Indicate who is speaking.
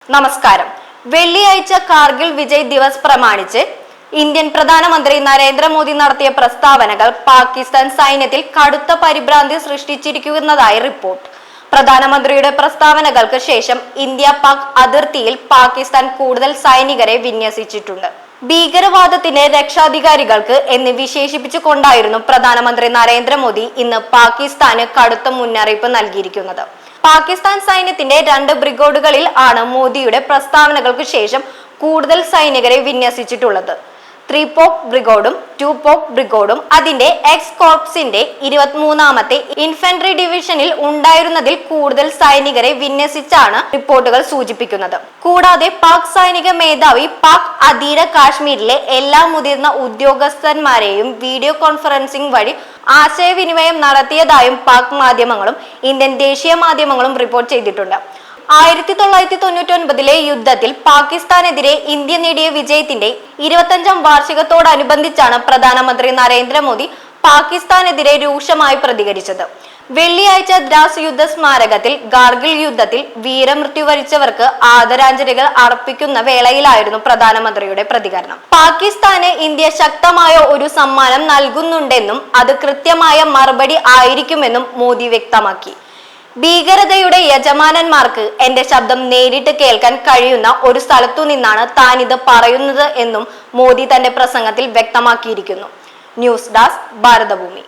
Speaker 1: നമസ്കാരം. വെള്ളിയാഴ്ച കാർഗിൽ വിജയ് ദിവസ് പ്രമാണിച്ച് ഇന്ത്യൻ പ്രധാനമന്ത്രി നരേന്ദ്രമോദി നടത്തിയ പ്രസ്താവനകൾ പാകിസ്ഥാൻ സൈന്യത്തിൽ കടുത്ത പരിഭ്രാന്തി സൃഷ്ടിച്ചിരിക്കുന്നതായി റിപ്പോർട്ട്. പ്രധാനമന്ത്രിയുടെ പ്രസ്താവനകൾക്ക് ശേഷം ഇന്ത്യ പാക് അതിർത്തിയിൽ പാകിസ്ഥാൻ കൂടുതൽ സൈനികരെ വിന്യസിച്ചിട്ടുണ്ട്. ഭീകരവാദത്തിന്റെ രക്ഷാധികാരികൾക്ക് എന്ന് വിശേഷിപ്പിച്ചുകൊണ്ടായിരുന്നു പ്രധാനമന്ത്രി നരേന്ദ്രമോദി ഇന്ന് പാകിസ്ഥാന് കടുത്ത മുന്നറിയിപ്പ് നൽകിയിരിക്കുന്നത്. പാകിസ്ഥാൻ സൈന്യത്തിന്റെ 2 ബ്രിഗേഡുകളിൽ ആണ് മോദിയുടെ പ്രസ്താവനകൾക്ക് ശേഷം കൂടുതൽ സൈനികരെ വിന്യസിച്ചിട്ടുള്ളത്. 3 പോക് ബ്രിഗേഡും 2 പോക് ബ്രിഗേഡും അതിന്റെ എക്സ് കോർപ്സിന്റെ 23ാമത്തെ ഇൻഫൻട്രി ഡിവിഷനിൽ ഉണ്ടായിരുന്നതിൽ കൂടുതൽ സൈനികരെ വിന്യസിച്ചാണ് റിപ്പോർട്ടുകൾ സൂചിപ്പിക്കുന്നത്. കൂടാതെ പാക് സൈനിക മേധാവി പാക് അധീന കാശ്മീരിലെ എല്ലാ മുതിർന്ന ഉദ്യോഗസ്ഥന്മാരെയും വീഡിയോ കോൺഫറൻസിംഗ് വഴി ആശയവിനിമയം നടത്തിയതായും പാക് മാധ്യമങ്ങളും ഇന്ത്യൻ ദേശീയ മാധ്യമങ്ങളും റിപ്പോർട്ട് ചെയ്തിട്ടുണ്ട്. 1999 യുദ്ധത്തിൽ പാകിസ്ഥാനെതിരെ ഇന്ത്യ നേടിയ വിജയത്തിന്റെ 25ാം വാർഷികത്തോടനുബന്ധിച്ചാണ് പ്രധാനമന്ത്രി നരേന്ദ്രമോദി പാകിസ്ഥാനെതിരെ രൂക്ഷമായി പ്രതികരിച്ചത്. വെള്ളിയാഴ്ച ദ്രാസ് യുദ്ധ സ്മാരകത്തിൽ കാർഗിൽ യുദ്ധത്തിൽ വീരമൃത്യു വരിച്ചവർക്ക് ആദരാഞ്ജലികൾ അർപ്പിക്കുന്ന വേളയിലായിരുന്നു പ്രധാനമന്ത്രിയുടെ പ്രതികരണം. പാകിസ്ഥാന് ഇന്ത്യ ശക്തമായ ഒരു സമ്മാനം നൽകുന്നുണ്ടെന്നും അത് കൃത്യമായ മറുപടി ആയിരിക്കുമെന്നും മോദി വ്യക്തമാക്കി. ഭീകരതയുടെ യജമാനന്മാർക്ക് എന്റെ ശബ്ദം നേരിട്ട് കേൾക്കാൻ കഴിയുന്ന ഒരു സ്ഥലത്തു നിന്നാണ് താനിത് പറയുന്നത് എന്നും മോദി തന്റെ പ്രസംഗത്തിൽ വ്യക്തമാക്കിയിരിക്കുന്നു. News desk Bharathabhoomi.